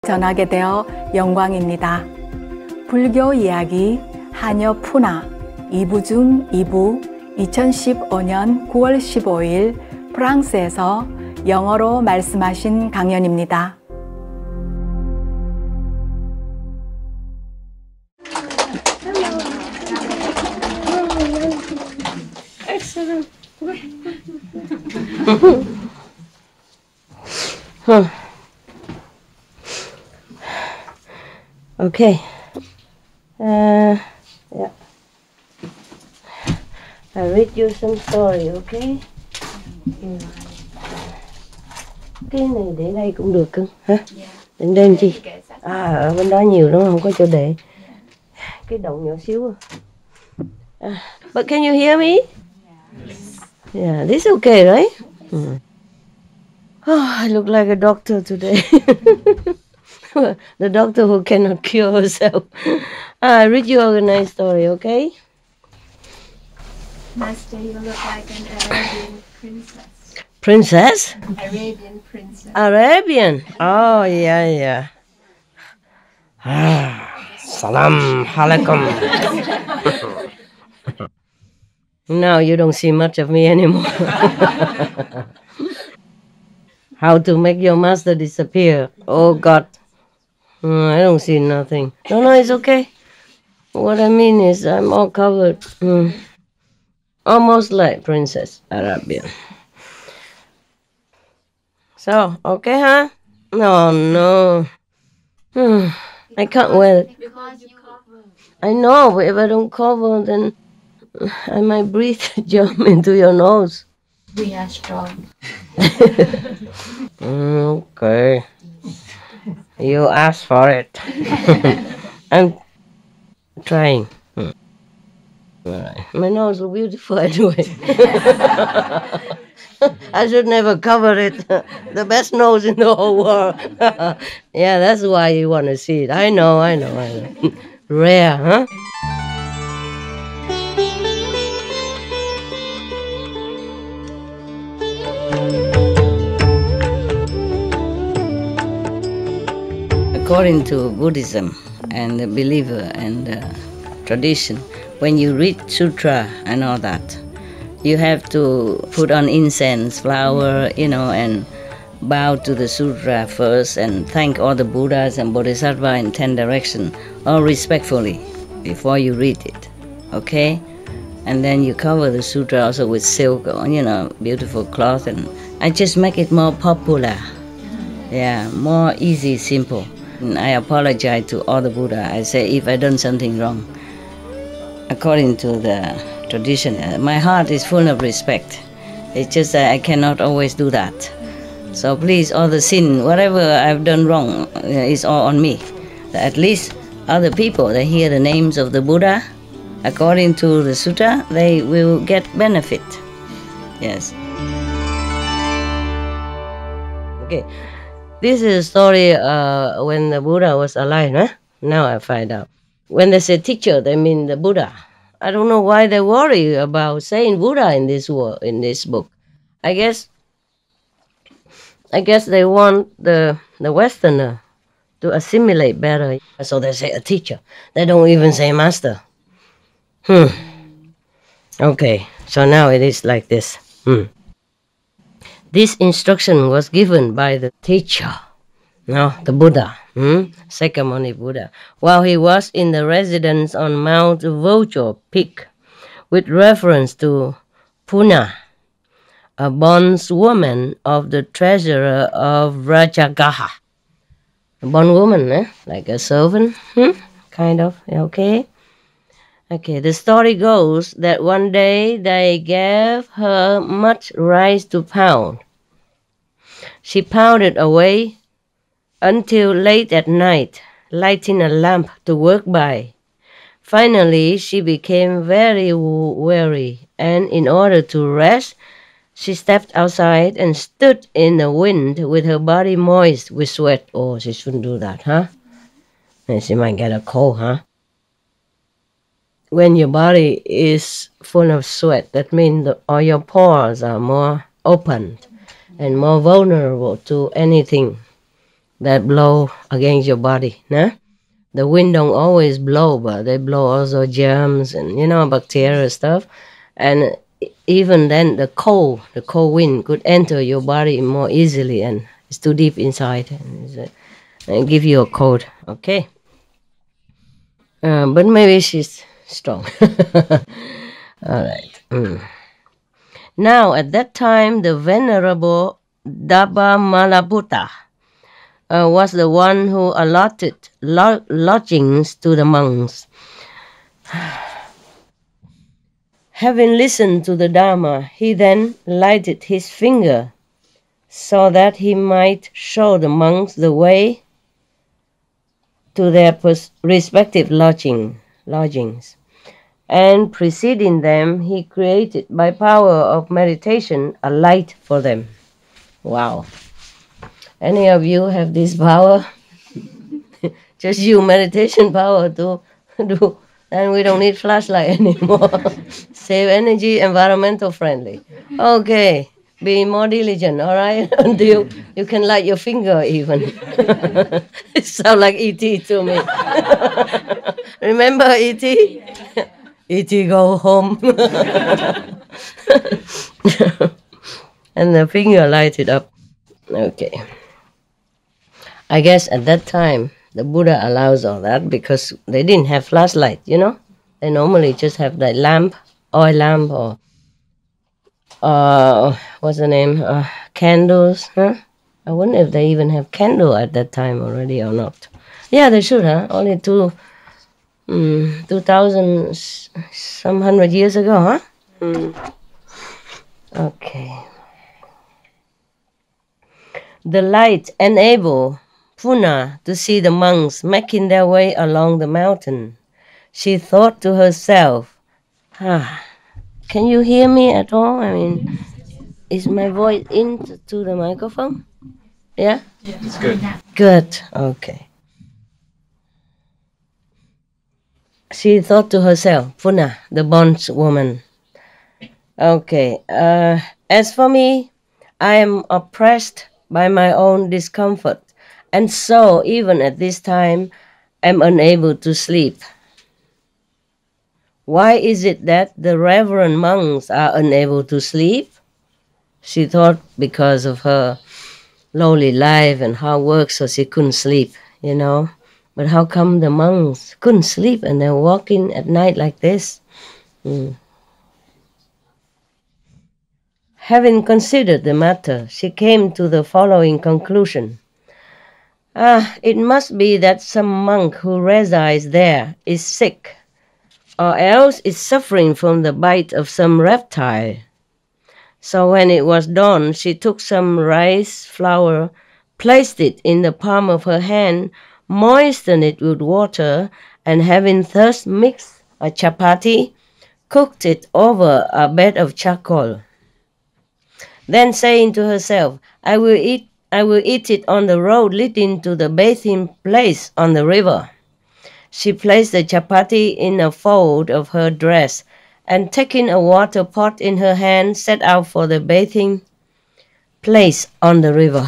전하게 되어 영광입니다. 불교 이야기 한여 푸나 2부 중 2부 2015년 9월 15일 프랑스에서 영어로 말씀하신 강연입니다. Excellent. Okay. Yeah. I'll read you some story, okay? Cái này để đây cũng được cưng, hả? Đến đây chi? Ở bên đó nhiều lắm, không có chỗ để. Cái động nhỏ xíu. But can you hear me? Yeah, this is okay, right? Oh, I look like a doctor today. The doctor who cannot cure herself. I read you a nice story, okay? Master, you look like an Arabian princess. Princess? Arabian princess. Arabian? Oh, yeah. Salam alaikum. Now you don't see much of me anymore. How to make your master disappear? Oh, God. I don't see nothing. No, it's okay. What I mean is I'm all covered. Almost like Princess Arabian. So, okay, huh? No. I can't wear it. Because you cover. I know, but if I don't cover, then I might breathe jump into your nose. We are strong. Okay. You asked for it. I'm trying. Right. My nose looks beautiful anyway. I should never cover it. The best nose in the whole world. Yeah, that's why you want to see it. I know. Rare, huh? According to Buddhism and the believer and tradition, when you read sutra and all that, you have to put on incense, flower, and bow to the sutra first and thank all the Buddhas and Bodhisattvas in 10 directions, all respectfully, before you read it, okay? And then you cover the sutra also with silk, beautiful cloth, and I just make it more popular. Yeah, more easy, simple. And I apologize to all the Buddha. I say if I done something wrong. According to the tradition, my heart is full of respect. It's just that I cannot always do that. So please, all the sin, whatever I've done wrong, is all on me. At least other people, they hear the names of the Buddha. According to the sutta, they will get benefit. Yes. Okay. This is a story when the Buddha was alive, huh? Now I find out. When they say teacher, they mean the Buddha. I don't know why they worry about saying Buddha in this book. I guess they want the Westerner to assimilate better. So they say a teacher. They don't even say master. Okay, so now it is like this. This instruction was given by the teacher, the Buddha, Sakyamuni Buddha, while he was in the residence on Mount Vulture Peak, with reference to Punna, a bondswoman of the treasurer of Rajagaha. A bondwoman, like a servant, kind of, okay? Okay, the story goes that one day they gave her much rice to pound. She pounded away until late at night, lighting a lamp to work by. Finally, she became very weary, and in order to rest, she stepped outside and stood in the wind with her body moist with sweat. Oh, she shouldn't do that, huh? And she might get a cold, huh? When your body is full of sweat, that means all your pores are more opened and more vulnerable to anything that blow against your body. Nah? The wind don't always blow, but they blow also germs and, bacteria stuff. And even then, the cold wind could enter your body more easily, and it's too deep inside and give you a cold. Okay. But maybe she's strong. All right. Now, at that time, the Venerable Daba Malabutta was the one who allotted lodgings to the monks. Having listened to the Dharma, he then lighted his finger so that he might show the monks the way to their respective lodgings. And preceding them, he created by power of meditation a light for them. Wow. Any of you have this power? Just use meditation power to do, and we don't need flashlight anymore. Save energy, environmental friendly. Okay, be more diligent, all right? Until you can light your finger even. It sounds like E.T. to me. Remember E.T.? E.T. go home. And the finger lighted up. Okay. I guess at that time, the Buddha allows all that because they didn't have flashlight, They normally just have that lamp, oil lamp, or what's the name? Candles, huh? I wonder if they even have candle at that time already or not. Yeah, they should, huh? Only 2,000 some hundred years ago, huh? Okay. The light enabled Punna to see the monks making their way along the mountain. She thought to herself, can you hear me at all? I mean, is my voice into the microphone? Yeah? Yeah, it's good. Good, okay. She thought to herself, Punna, the bondswoman. Okay, as for me, I am oppressed by my own discomfort, and so even at this time, am unable to sleep. Why is it that the reverend monks are unable to sleep? She thought because of her lowly life and hard work, so she couldn't sleep, But how come the monks couldn't sleep and they're walking at night like this? Having considered the matter, she came to the following conclusion. It must be that some monk who resides there is sick, or else is suffering from the bite of some reptile. So when it was dawn, she took some rice flour, placed it in the palm of her hand, moistened it with water, and having thus mixed a chapati, cooked it over a bed of charcoal. Then saying to herself, I will eat it on the road leading to the bathing place on the river. She placed the chapati in a fold of her dress, and taking a water pot in her hand, set out for the bathing place on the river.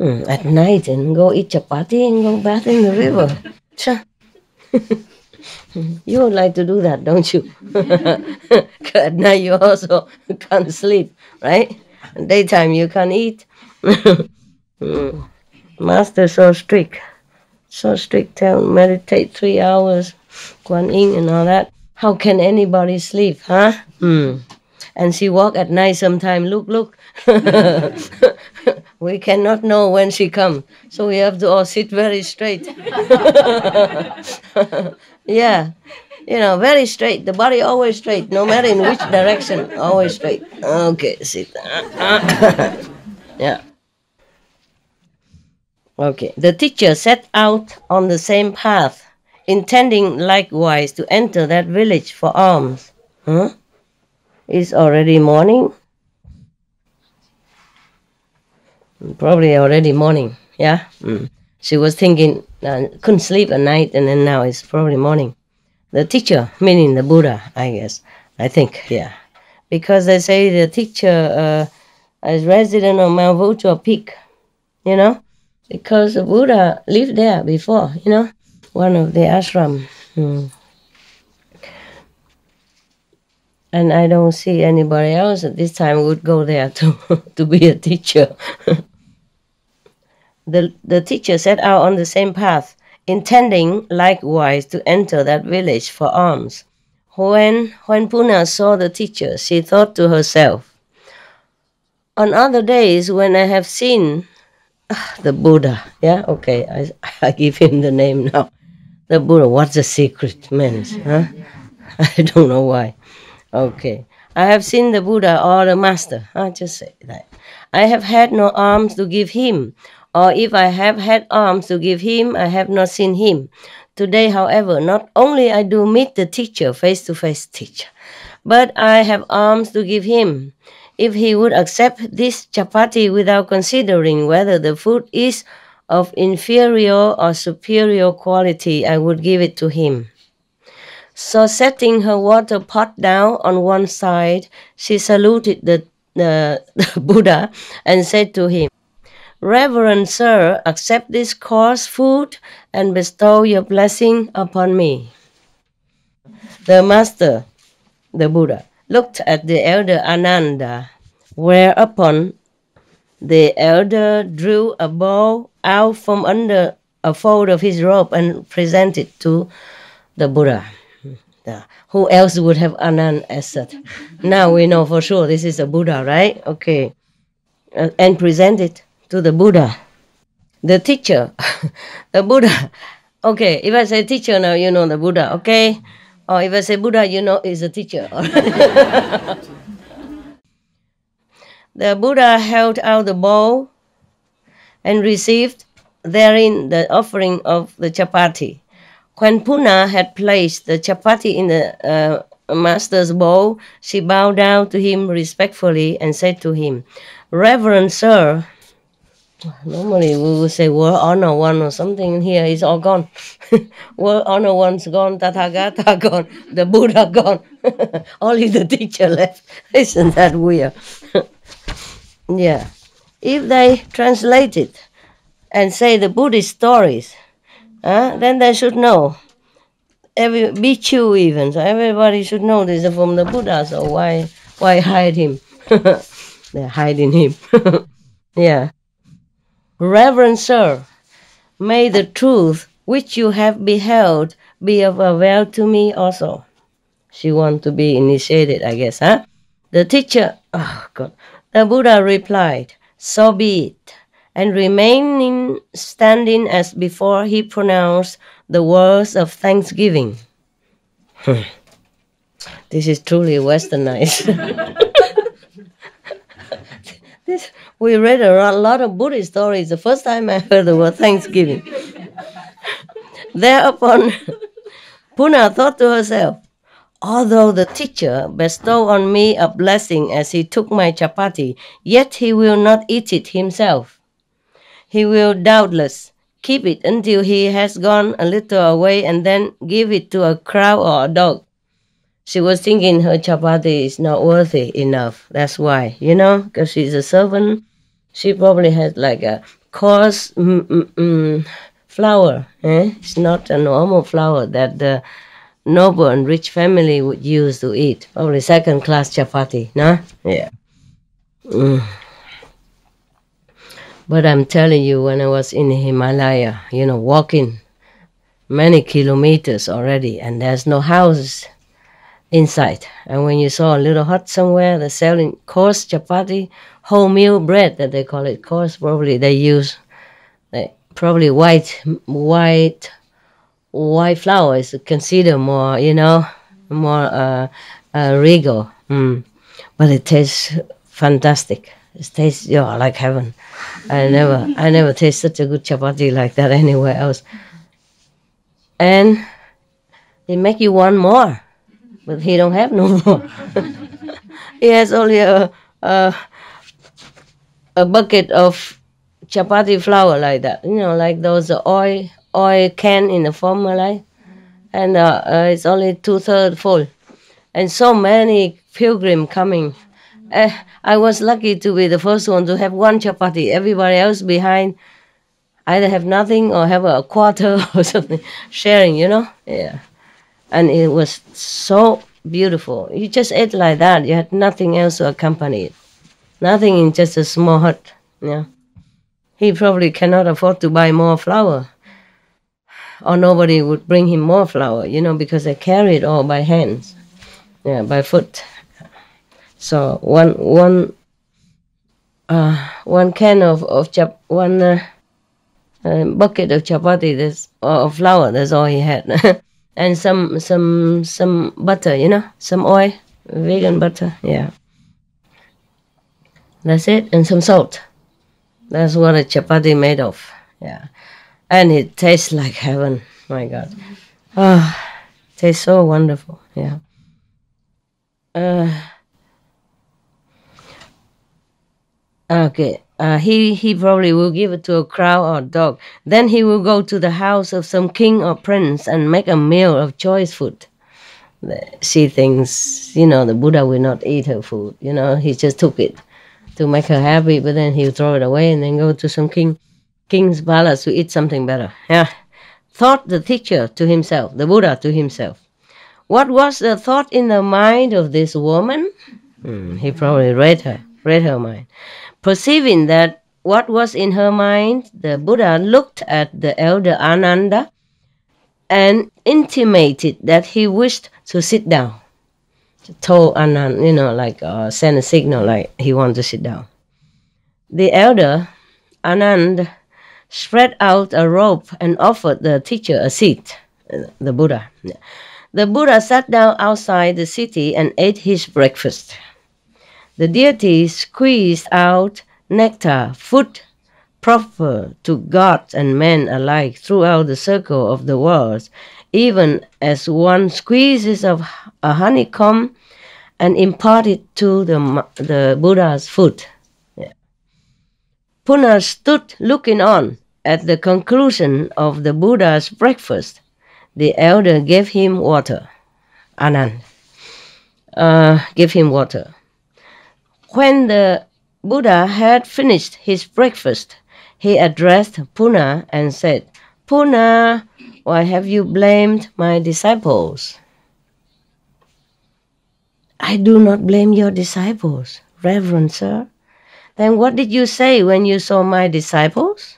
At night, and go eat chapati and go bath in the river. You would like to do that, don't you? At night you also can't sleep, right? Daytime you can't eat. Master so strict. Tell meditate 3 hours, Kuan Yin and all that. How can anybody sleep, huh? And she walk at night sometime. Look. We cannot know when she come, so we have to all sit very straight. Yeah, very straight. The body always straight, no matter in which direction, always straight. Okay, sit. Yeah. Okay, the teacher set out on the same path, intending likewise to enter that village for alms. It's already morning. Probably already morning, yeah? She was thinking, couldn't sleep at night, and then now it's probably morning. The teacher, meaning the Buddha, I guess. I think, yeah. Because they say the teacher is resident of Mount Vulture Peak, because the Buddha lived there before, one of the ashram. And I don't see anybody else at this time would go there to be a teacher. The teacher set out on the same path, intending likewise to enter that village for alms. When Punna saw the teacher, she thought to herself, on other days when I have seen the Buddha, I give him the name now. The Buddha, what's the secret means? Huh? I don't know why. Okay. I have seen the Buddha or the Master. I'll just say that. I have had no alms to give him, or if I have had alms to give him, I have not seen him. Today, however, not only I do meet the teacher, face-to-face teacher, but I have alms to give him. If he would accept this chapati without considering whether the food is of inferior or superior quality, I would give it to him. So setting her water pot down on one side, she saluted the Buddha and said to him, Reverend Sir, accept this coarse food and bestow your blessing upon me. The Master, the Buddha, looked at the elder Ananda, whereupon the elder drew a bowl out from under a fold of his robe and presented to the Buddha. Who else would have Anand as such? Now we know for sure this is a Buddha, right? Okay. And presented to the Buddha. The teacher, the Buddha. Okay, if I say teacher now, you know the Buddha, okay? Or if I say Buddha, you know is a teacher. The Buddha held out the bowl and received therein the offering of the chapati. When Punna had placed the chapati in the master's bowl, she bowed down to him respectfully and said to him, Reverend Sir, normally we would say world honor one or something, here it's all gone. World honor one's gone, Tathagata gone, the Buddha gone. Only the teacher left. Isn't that weird? Yeah. If they translate it and say the Buddhist stories, then they should know. Bhikkhu even, so everybody should know this is from the Buddha, so why hide him? They're hiding him. Yeah. Reverend Sir, may the truth which you have beheld be of avail to me also. She wants to be initiated, I guess, huh? The teacher, the Buddha replied, so be it. And remaining standing as before, he pronounced the words of thanksgiving. This is truly westernized. We read a lot of Buddhist stories. The first time I heard the word thanksgiving. Thereupon, Punna thought to herself, although the teacher bestowed on me a blessing as he took my chapati, yet he will not eat it himself. He will doubtless keep it until he has gone a little away and then give it to a crow or a dog. She was thinking her chapati is not worthy enough. That's why, because she's a servant. She probably has like a coarse flour. It's not a normal flour that the noble and rich family would use to eat. Probably second-class chapati, no? Yeah. But I'm telling you, when I was in Himalaya, walking many kilometers already, and there's no houses inside. And when you saw a little hut somewhere, they're selling coarse chapati, wholemeal bread that they call it coarse. Probably they use probably white flour is considered more, more regal. But it tastes fantastic. It tastes like heaven. I never taste such a good chapati like that anywhere else. And it make you want more, but he don't have no more. He has only a bucket of chapati flour like that, like those oil can in the formaldehyde, and it's only 2/3 full, and so many pilgrims coming. I was lucky to be the first one to have one chapati. Everybody else behind, either have nothing or have a quarter or something, sharing, Yeah. And it was so beautiful. You just ate like that. You had nothing else to accompany it. Nothing in just a small hut. Yeah. He probably cannot afford to buy more flour. Or nobody would bring him more flour, because they carry it all by hands. Yeah, by foot. So one can of bucket of chapati, of flour, that's all he had. And some butter, some oil, vegan butter, yeah. That's it, and some salt. That's what a chapati made of, yeah. And it tastes like heaven, my God. Tastes so wonderful, yeah. Okay. He probably will give it to a crow or dog. Then he will go to the house of some king or prince and make a meal of choice food. She thinks, the Buddha will not eat her food. He just took it to make her happy, but then he'll throw it away and then go to some king's palace to eat something better. Yeah. Thought the teacher to himself, the Buddha to himself. What was the thought in the mind of this woman? He probably read her mind. Perceiving that what was in her mind, the Buddha looked at the elder Ananda and intimated that he wished to sit down. Told Ananda, send a signal like he wanted to sit down. The elder Ananda spread out a robe and offered the teacher a seat, the Buddha. The Buddha sat down outside the city and ate his breakfast. The deity squeezed out nectar, food proper to gods and men alike throughout the circle of the world, even as one squeezes of a honeycomb and impart it to the Buddha's food. Yeah. Punna stood looking on. At the conclusion of the Buddha's breakfast, the elder gave him water. Anand gave him water. When the Buddha had finished his breakfast, he addressed Punna and said, Punna, why have you blamed my disciples? I do not blame your disciples, Reverend Sir. Then what did you say when you saw my disciples?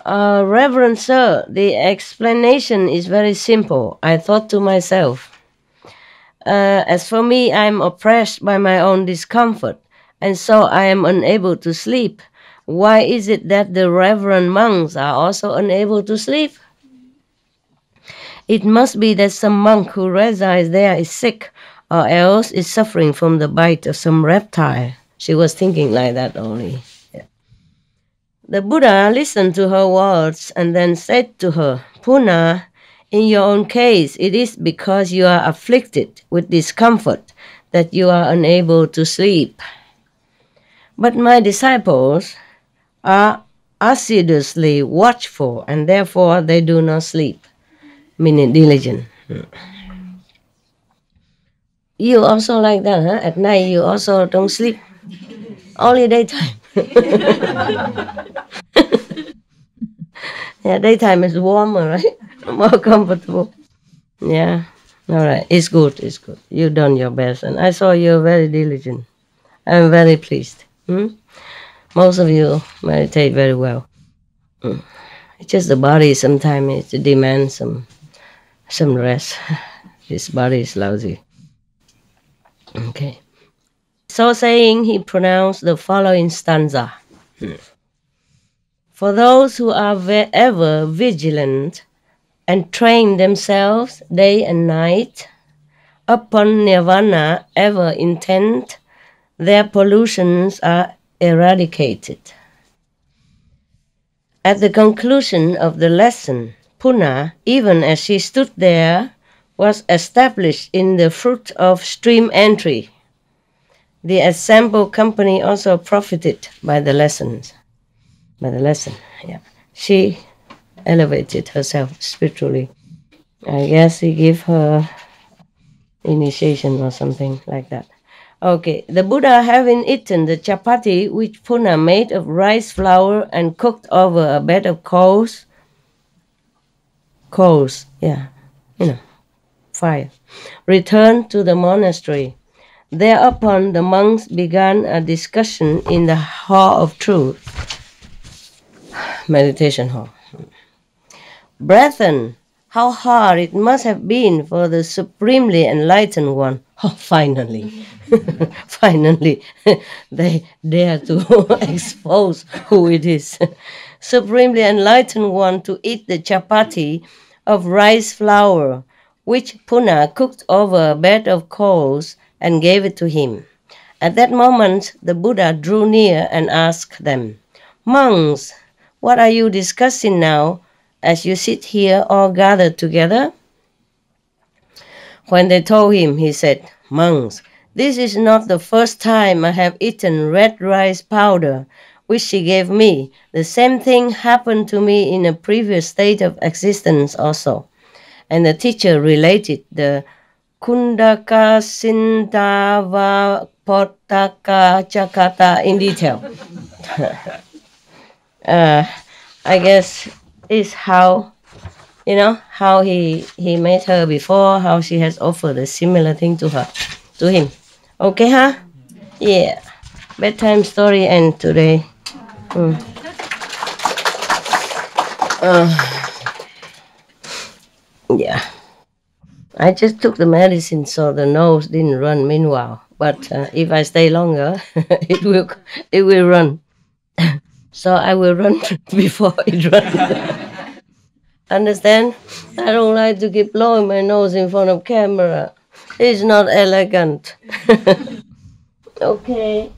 Reverend Sir, the explanation is very simple. I thought to myself, as for me, I am oppressed by my own discomfort, and so I am unable to sleep. Why is it that the reverend monks are also unable to sleep? It must be that some monk who resides there is sick, or else is suffering from the bite of some reptile. She was thinking like that only. The Buddha listened to her words and then said to her, Punna, in your own case, it is because you are afflicted with discomfort that you are unable to sleep. But my disciples are assiduously watchful and therefore they do not sleep, meaning diligent. You also like that, huh? At night you also don't sleep? Only daytime. Yeah, daytime is warmer, right? More comfortable. Yeah. All right. It's good. It's good. You've done your best. And I saw you're very diligent. I'm very pleased. Most of you meditate very well. It's just the body sometimes it demands some rest. This body is lousy. Okay. So saying, he pronounced the following stanza. For those who are ever vigilant and train themselves day and night upon nirvana, ever intent, their pollutions are eradicated. At the conclusion of the lesson, Punna, even as she stood there, was established in the fruit of stream entry. The assembled company also profited by the lesson. Yeah. She elevated herself spiritually. I guess he gave her initiation or something like that. Okay, the Buddha, having eaten the chapati which Punna made of rice flour and cooked over a bed of coals, yeah, fire, returned to the monastery. Thereupon the monks began a discussion in the Hall of Truth, meditation hall. Brethren, how hard it must have been for the supremely enlightened one. Oh, finally, finally, they dare to expose who it is. Supremely enlightened one to eat the chapati of rice flour, which Punna cooked over a bed of coals and gave it to him. At that moment, the Buddha drew near and asked them, "Monks, what are you discussing now as you sit here all gathered together?" When they told him, he said, "Monks, this is not the first time I have eaten red rice powder, which she gave me. The same thing happened to me in a previous state of existence also." And the teacher related the Kundaka Sindava Potaka Chakata in detail. I guess is how how he made her before, how she has offered a similar thing to him. Okay, huh? Yeah. Bedtime story end today. Yeah. I just took the medicine so the nose didn't run meanwhile. But if I stay longer, it will run. So I will run before it runs. Understand? I don't like to keep blowing my nose in front of camera. It's not elegant. Okay.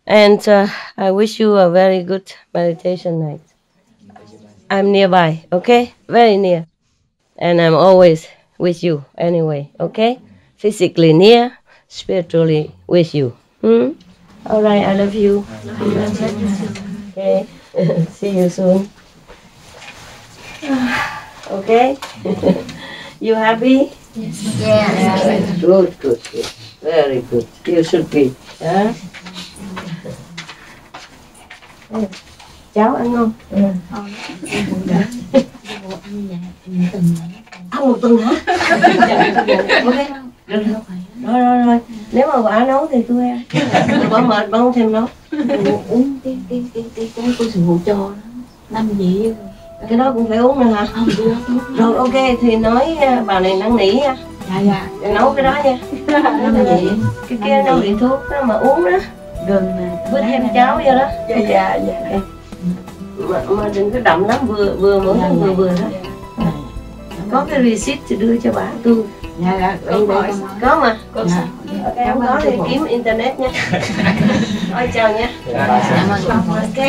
And I wish you a very good meditation night. I'm nearby, okay? Very near. And I'm always with you anyway, okay? Physically near, spiritually with you. All right, I love you. Okay. See you soon. Okay? You happy? Yes. Yes. Good. Very good. You should be. Huh? Cháu ăn không? Ăn một tuần hả? Ok. Rồi. Nếu mà bà nấu thì tôi ăn. Bà mệt bà không thèm nấu. Uống cái của sự vụ cho đó. 5 vị. Cái đó cũng phải uống nữa hả? Không được. Rồi ok thì nói bà này năn nỉ nha. Dạ. Nấu cái đó nha. 5 vị. Cái kia đâu bị thuốc đó mà uống đó. Gừng nè. Với thêm cháo vô đó. Dạ. Mà đừng có đậm lắm, vừa mỗi người vừa đó. Có cái receipt thì đưa cho bà tôi. Dạ. Có mà. Dạ. Không có thì kiếm internet nha. Thôi chào nha. Dạ. Ok.